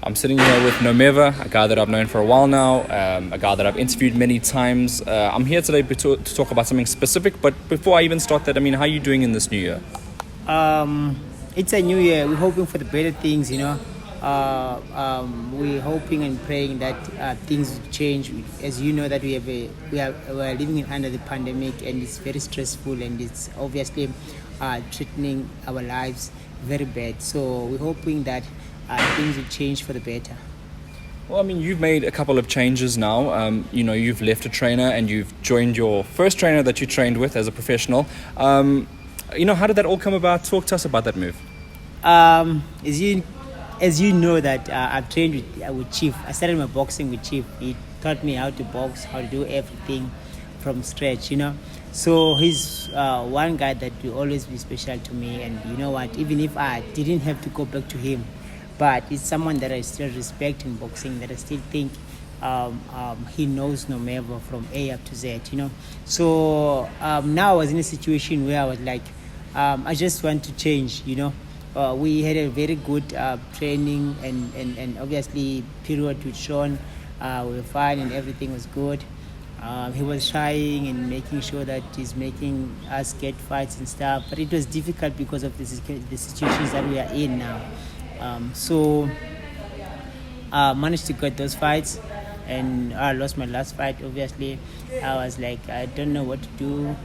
I'm sitting here with Nomeva, a guy that I've known for a while now, a guy that I've interviewed many times. I'm here today to talk about something specific, but before I even start that, how are you doing in this new year? It's a new year. We're hoping for the better things, we're hoping and praying that things will change. As you know, that we are living under the pandemic, and it's very stressful, and it's obviously threatening our lives very bad. So we're hoping that things will change for the better. Well, you've made a couple of changes now. You've left a trainer and you've joined your first trainer that you trained with as a professional. How did that all come about? Talk to us about that move. As you know that I've trained with Chief. I started my boxing with Chief. He taught me how to box, how to do everything from scratch, So he's one guy that will always be special to me. And you know what, even if I didn't have to go back to him, but it's someone that I still respect in boxing, that I still think he knows Nomeva from A up to Z, So now I was in a situation where I was like, I just want to change, We had a very good training and obviously period with Sean. We were fine and everything was good. He was trying and making sure that he's making us get fights and stuff, but it was difficult because of the situations that we are in now. So managed to get those fights, and I lost my last fight. Obviously, I was like, I don't know what to do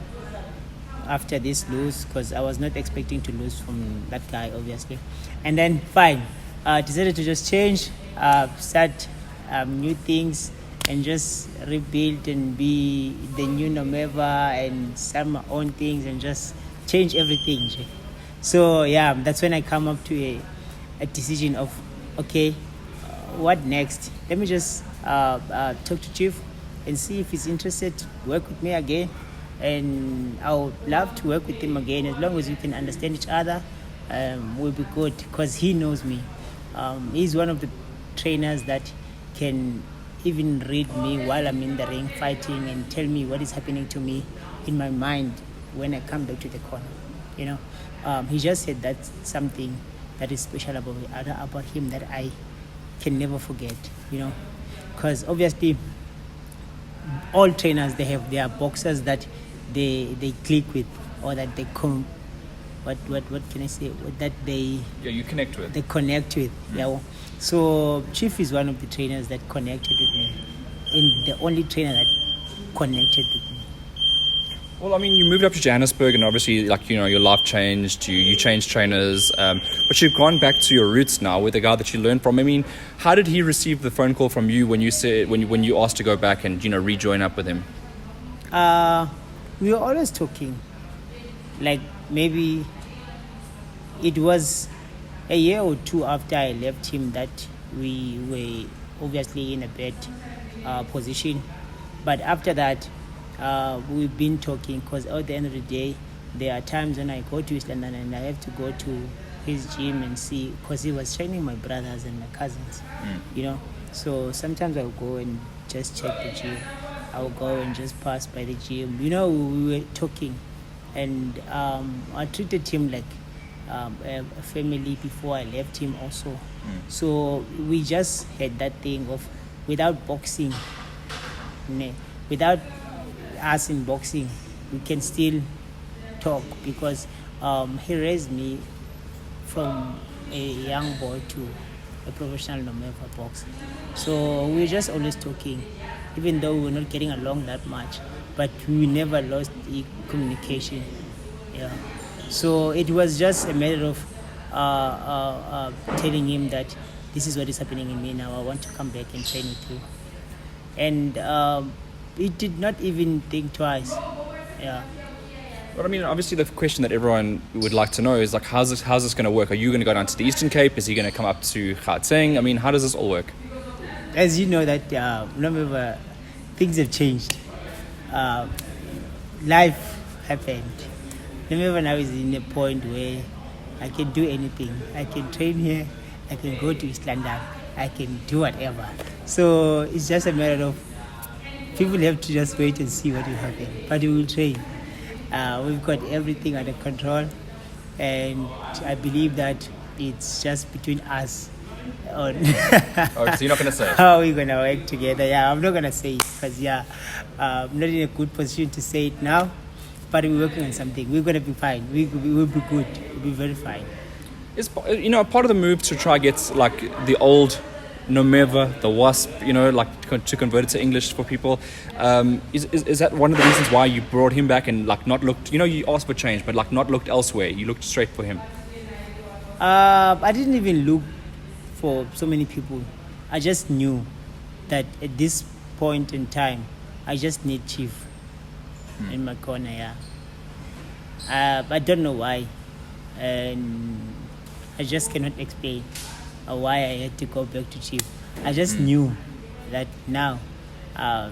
after this lose, because I was not expecting to lose from that guy, obviously. And then fine, decided to just change, start new things, and just rebuild and be the new Nomeva and start my own things and just change everything. So yeah, that's when I come up to a decision of, okay, what next? Let me just talk to Chief and see if he's interested to work with me again. And I would love to work with him again. As long as we can understand each other, we'll be good, because he knows me. He's one of the trainers that can even read me while I'm in the ring fighting and tell me what is happening to me in my mind when I come back to the corner. He just said that's something that is special about him that I can never forget, because obviously all trainers, they have their boxers that they click with, or that they come, what can I say, that they you connect with. They connect with. So Chief is one of the trainers that connected with me, and the only trainer that connected with me. Well, you moved up to Johannesburg, and obviously, your life changed. You changed trainers, but you've gone back to your roots now with the guy that you learned from. How did he receive the phone call from you when you said when you asked to go back and rejoin up with him? We were always talking. Like, maybe it was a year or two after I left him that we were obviously in a bad position. But after that, we've been talking, because at the end of the day, there are times when I go to East London and I have to go to his gym and see, because he was training my brothers and my cousins, So sometimes I'll go and just check the gym. I'll go and just pass by the gym. We were talking, and I treated him like a family before I left him also. So we just had that thing of, without boxing, without us in boxing, we can still talk, because he raised me from a young boy to a professional Nomeva boxer. So we were just always talking, even though we were not getting along that much, but we never lost the communication. So it was just a matter of telling him that this is what is happening in me now. I want to come back and train with you. And he did not even think twice. But obviously the question that everyone would like to know is, how's this going to work? Are you going to go down to the Eastern Cape? Is he going to come up to Gauteng? How does this all work? As you know that, remember, things have changed. Life happened. Remember, now is in a point where I can do anything. I can train here. I can go to East London. I can do whatever. So it's just a matter of, people have to just wait and see what will happen. But we will train. We've got everything under control, and I believe that it's just between us on Oh, so you're not going to say? how we're gonna work together. Yeah, I'm not gonna say it because I'm not in a good position to say it now. But we're working on something. We're gonna be fine. We'll be good. We'll be very fine. Is part of the move to try get like the old Nomeva, the Wasp, like to convert it to English for people? Is that one of the reasons why you brought him back and like not looked? You asked for change, but like not looked elsewhere. You looked straight for him. I didn't even look for so many people. I just knew that at this point in time, I just need Chief in my corner. Yeah. I don't know why, and I just cannot explain why I had to go back to Chief. I just knew that now, at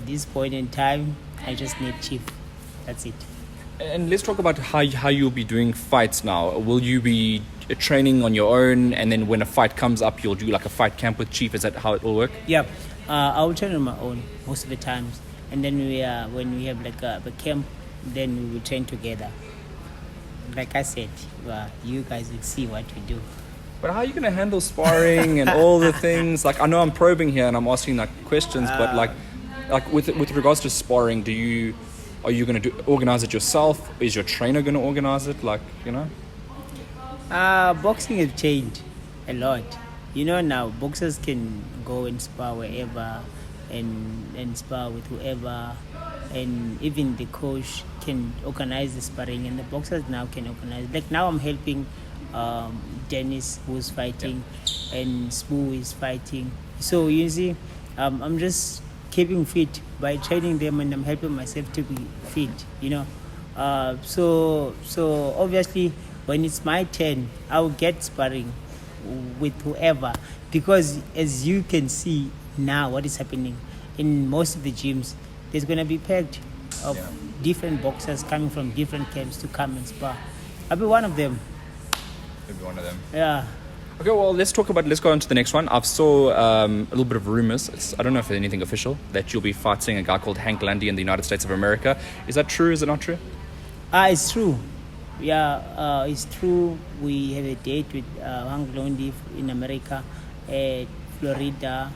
this point in time, I just need Chief. That's it. And let's talk about how you'll be doing fights now. Will you be training on your own, and then when a fight comes up, you'll do like a fight camp with Chief? Is that how it will work? Yeah, I will train on my own most of the times, and then when we have like a camp, then we will train together. Like I said, you guys will see what we do. But how are you going to handle sparring and all the things? Like, I know I'm probing here and I'm asking like questions, but like with regards to sparring, are you going to organize it yourself? Is your trainer going to organize it? Boxing has changed a lot. Now boxers can go and spar wherever and spar with whoever, and even the coach can organize the sparring, and the boxers now can organize. Like now I'm helping Dennis, who's fighting, and Spoo is fighting. So you see, I'm just keeping fit by training them, and I'm helping myself to be fit. So obviously when it's my turn, I'll get sparring with whoever, because as you can see now what is happening in most of the gyms, there's going to be packed of different boxers coming from different camps to come and spar. I'll be one of them. You'll be one of them. Yeah. Okay, well, let's go on to the next one. I've saw a little bit of rumors. I don't know if there's anything official, that you'll be fighting a guy called Hank Landy in the United States of America. Is that true? Is it not true? It's true. Yeah, it's true. We have a date with Hank Landy in America at Florida.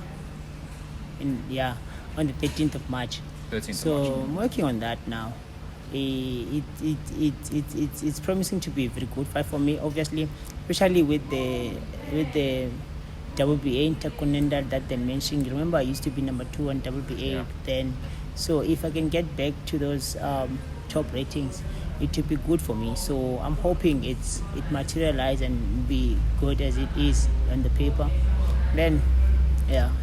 On the 13th of March. 13th so of March. I'm working on that now. It's promising to be a very good fight for me, obviously, especially with the WBA Intercontinental that they mentioned. Remember, I used to be number 2 on WBA then. So if I can get back to those top ratings, it will be good for me. So I'm hoping it materialize and be good as it is on the paper. Then,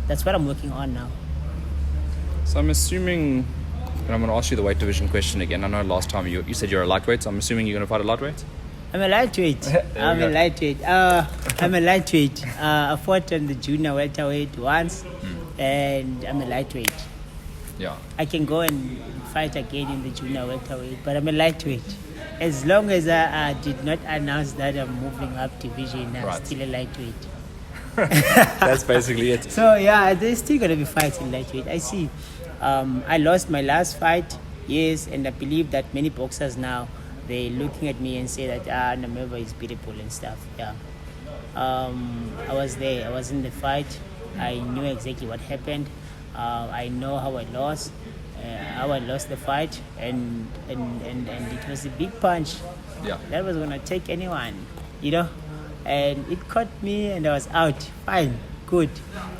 that's what I'm working on now. So I'm assuming, and I'm going to ask you the weight division question again. I know last time you said you're a lightweight, so I'm assuming you're going to fight a lightweight? I'm a lightweight. I'm a lightweight. I fought on the junior welterweight once, and I'm a lightweight. Yeah. I can go and fight again in the junior welterweight, but I'm a lightweight. As long as I did not announce that I'm moving up division, I'm still a lightweight. That's basically it. So there's still going to be fights in lightweight. I see. I lost my last fight, yes, and I believe that many boxers now, they're looking at me and say that Nomeva is beatable and stuff. Yeah. I was there. I was in the fight. I knew exactly what happened. I know how I lost. The fight, and it was a big punch. Yeah. That was gonna take anyone, and it caught me, and I was out. Fine, good.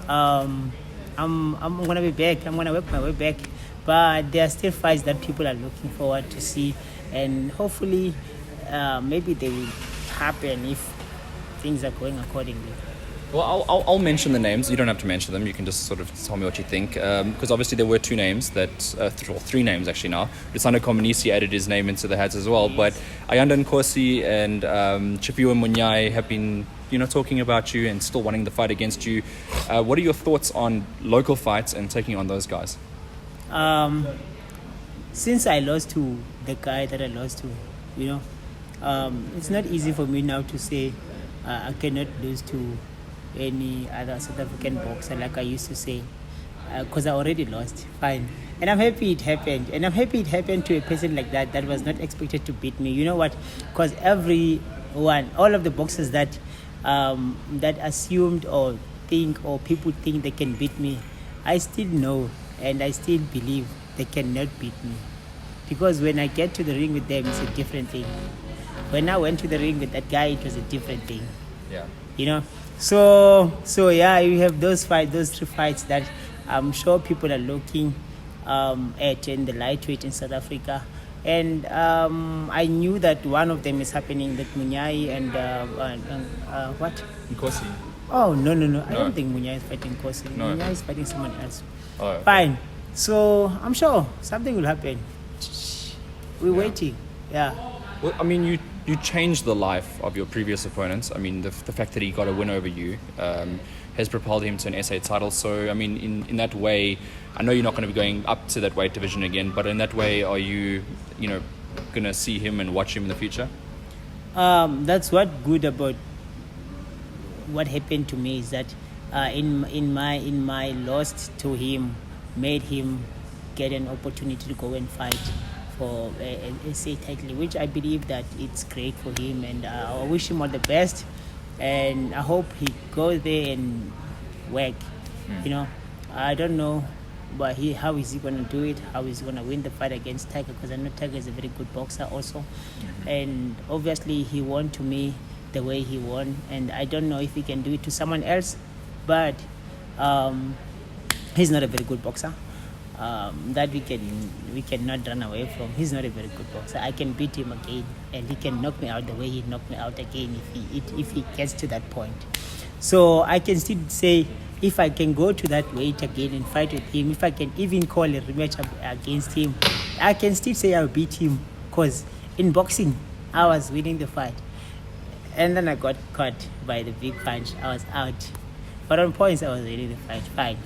I'm gonna be back. I'm gonna work my way back, but there are still fights that people are looking forward to see, and hopefully, maybe they will happen if things are going accordingly. Well, I'll mention the names. You don't have to mention them. You can just sort of tell me what you think. Because obviously there were 2 names three names actually now. Risano Komunisi added his name into the hats as well. Yes. But Ayanda Nkosi and Chipiwe Munyai have been, talking about you and still wanting the fight against you. What are your thoughts on local fights and taking on those guys? Since I lost to the guy that I lost to, it's not easy for me now to say I cannot lose to any other South African boxer like I used to say, because I already lost. Fine. And I'm happy it happened. And I'm happy it happened to a person like that was not expected to beat me. You know what? Because all of the boxers that that assumed or think or people think they can beat me, I still know and I still believe they cannot beat me. Because when I get to the ring with them, it's a different thing. When I went to the ring with that guy, it was a different thing. Yeah. You know, so yeah, you have those 3 fights that I'm sure people are looking at in the lightweight in South Africa. And I knew that one of them is happening, that Munyai and what? Nkosi. Oh, no. I don't think Munyai is fighting Nkosi. No. Munyai is fighting someone else. Oh, okay. Fine. So I'm sure something will happen. We're waiting. Yeah. Well, I mean, you changed the life of your previous opponents. I mean, the fact that he got a win over you has propelled him to an SA title. So, I mean, in that way, I know you're not going to be going up to that weight division again, but in that way, are you going to see him and watch him in the future? That's what good about what happened to me is that in my loss to him made him get an opportunity to go and fight for a SA title, which I believe that it's great for him, and I wish him all the best, and I hope he goes there and work. I don't know, but how is he going to do it? How is he going to win the fight against Tiger? Because I know Tiger is a very good boxer also, and obviously he won to me the way he won, and I don't know if he can do it to someone else, but he's not a very good boxer. That we cannot run away from. He's not a very good boxer. I can beat him again, and he can knock me out the way he knocked me out again if he gets to that point. So I can still say, if I can go to that weight again and fight with him, if I can even call a rematch against him, I can still say I'll beat him, because in boxing I was winning the fight, and then I got caught by the big punch. I was out, but on points I was winning the fight. Fine,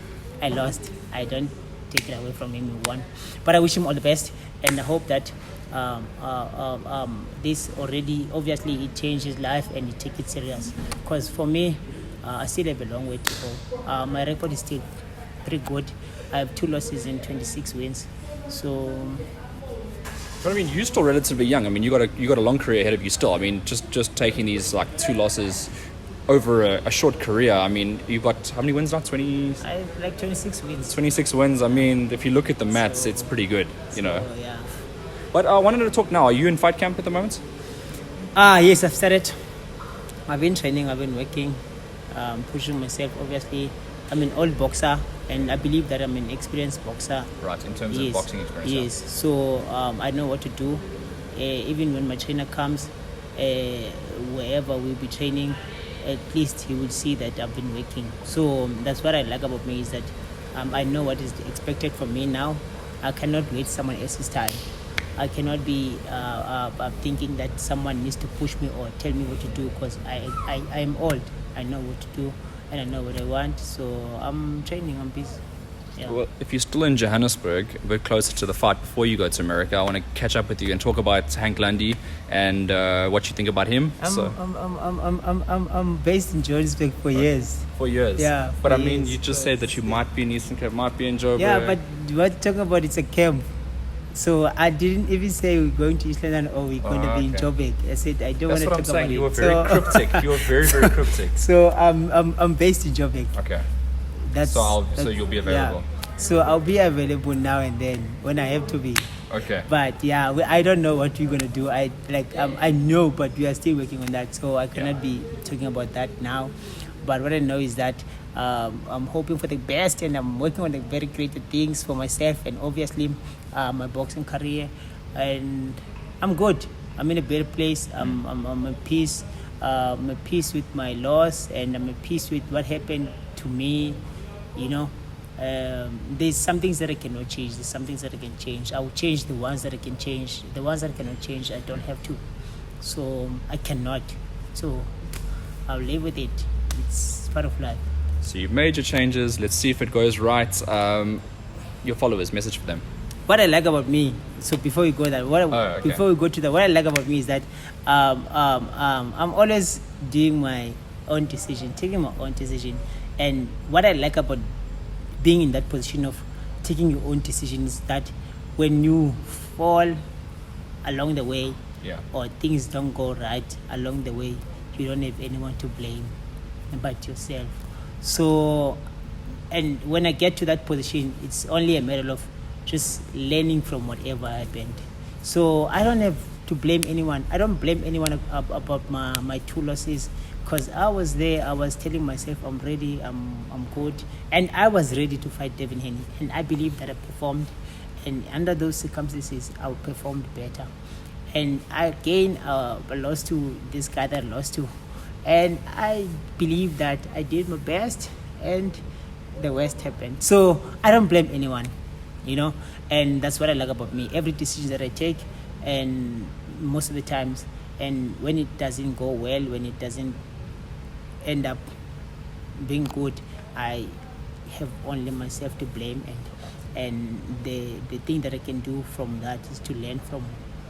I lost. I don't take it away from him. He won, but I wish him all the best, and I hope that this already, obviously, it changed his life and he take it serious. Because for me, I still have a long way to go. My record is still pretty good. I have 2 losses and 26 wins. So, But I mean, you're still relatively young. I mean, you got a long career ahead of you still. I mean, just taking these like 2 losses over a short career. I mean, you've got how many wins now? 20. I have like 26 wins. 26 wins. I mean, if you look at the maths, it's pretty good. Yeah. But I wanted to talk now. Are you in fight camp at the moment? Yes, I've started. I've been training. I've been working, pushing myself. Obviously, I'm an old boxer, and I believe that I'm an experienced boxer. Right, in terms of boxing experience. Yes, so I know what to do. Even when my trainer comes, wherever we'll be training, at least he will see that I've been working. So that's what I like about me, is that I know what is expected from me now. I cannot waste someone else's time. I cannot be thinking that someone needs to push me or tell me what to do, because I am old. I know what to do and I know what I want. So I'm training, I'm busy. Yeah. Well, if you're still in Johannesburg, a bit closer to the fight before you go to America, I want to catch up with you and talk about Hank Lundy and what you think about him. I'm based in Johannesburg for years. For years? Yeah. But I mean, you just said that you might be in Eastern Cape, might be in Joburg. Yeah, but what you're talking about, it's a camp. So I didn't even say we're going to East London or we're going to be in Joburg. I said I don't want to talk about it. You were very cryptic. You were very, very cryptic. So I'm based in Joburg. Okay. That's so you'll be available. Yeah. So I'll be available now and then when I have to be. Okay. But yeah, I don't know what we're gonna do. I know, but we are still working on that. So I cannot be talking about that now. But what I know is that I'm hoping for the best, and I'm working on the very great things for myself and obviously my boxing career. And I'm good. I'm in a better place. I'm at peace. I'm at peace with my loss, and I'm at peace with what happened to me. There's some things that I cannot change. There's some things that I can change. I will change the ones that I can change. The ones that I cannot change, I don't have to. So I cannot. So I'll live with it. It's part of life. So you've made your changes. Let's see if it goes right. Your followers, message for them. What I like about me, so before we go that, before we go to that, what I like about me is that I'm always doing my own decision, taking my own decision. And what I like about being in that position of taking your own decision is that when you fall along the way, or things don't go right along the way, you don't have anyone to blame but yourself. So, and when I get to that position, it's only a matter of just learning from whatever happened. So I don't have to blame anyone. I don't blame anyone about my two losses, because I was there. I was telling myself I'm ready, I'm good, and I was ready to fight Devin Haney, and I believe that I performed, and under those circumstances I performed better. And again, I lost to this guy that I lost to, and I believe that I did my best, and the worst happened. So I don't blame anyone, and that's what I like about me. Every decision that I take, and most of the times, and when it doesn't go well, when it doesn't end up being good, I have only myself to blame, and the thing that I can do from that is to learn from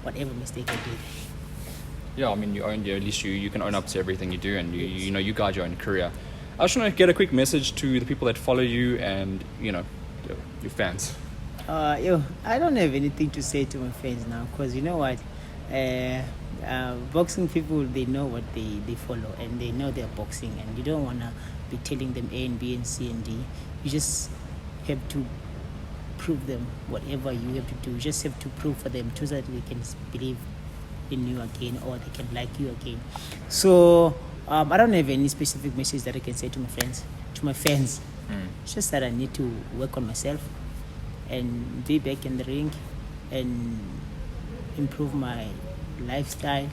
whatever mistake I did. Yeah, I mean, at least you can own up to everything you do, and you guide your own career. I just want to get a quick message to the people that follow you and your fans. I don't have anything to say to my fans now, because you know what, boxing people, they know what they follow, and they know they're boxing, and you don't want to be telling them A and B and C and D. You just have to prove them whatever you have to do. You just have to prove for them so that they can believe in you again, or they can like you again. So I don't have any specific message that I can say to my fans. It's just that I need to work on myself and be back in the ring and improve my lifestyle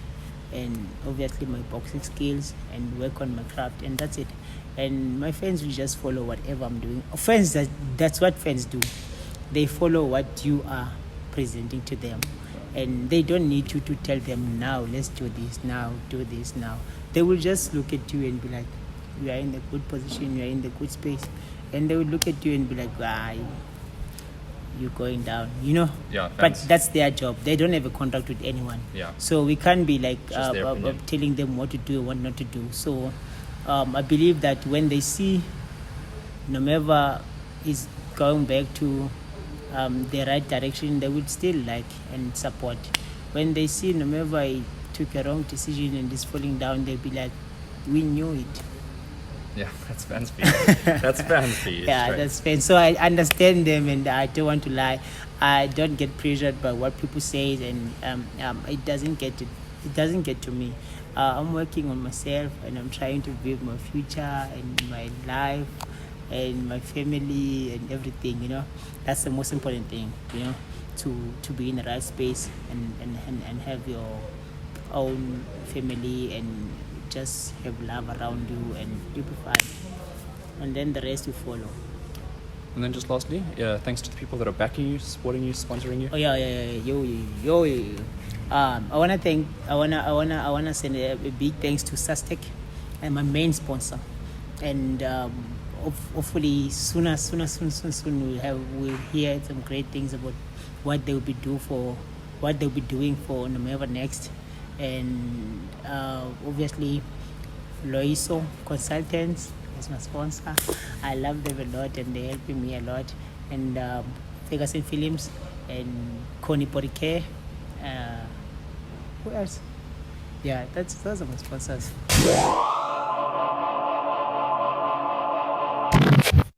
and obviously my boxing skills and work on my craft, and that's it. And my fans will just follow whatever I'm doing. Fans, that's what fans do. They follow what you are presenting to them, and they don't need you to tell them, now let's do this, now do this now. They will just look at you and be like, you are in the good position, you are in the good space, and they will look at you and be like, you're going down, Yeah, but that's their job. They don't have a contract with anyone. Yeah. So we can't be like Just telling them what to do and what not to do. So I believe that when they see Nomeva is going back to the right direction, they would still like and support. When they see Nomeva took a wrong decision and is falling down, they'll be like, we knew it. Yeah, that's fans for you. That's fans for you. Yeah, that's fans. So I understand them, and I don't want to lie. I don't get pressured by what people say, and it doesn't get to me. I'm working on myself, and I'm trying to build my future and my life and my family and everything. That's the most important thing. To be in the right space and have your own family and just have love around you, and you'll be fine, and then the rest will follow. And then just lastly, thanks to the people that are backing you, supporting you, sponsoring you. Oh yeah. Yo. I wanna send a big thanks to Sastec, and my main sponsor, and hopefully soon we'll hear some great things about what they'll be doing for Nomeva next. And obviously Loiso Consultants is my sponsor. I love them a lot, and they're helping me a lot. And Ferguson Films and Connie Porike. Who else? Yeah, those are my sponsors.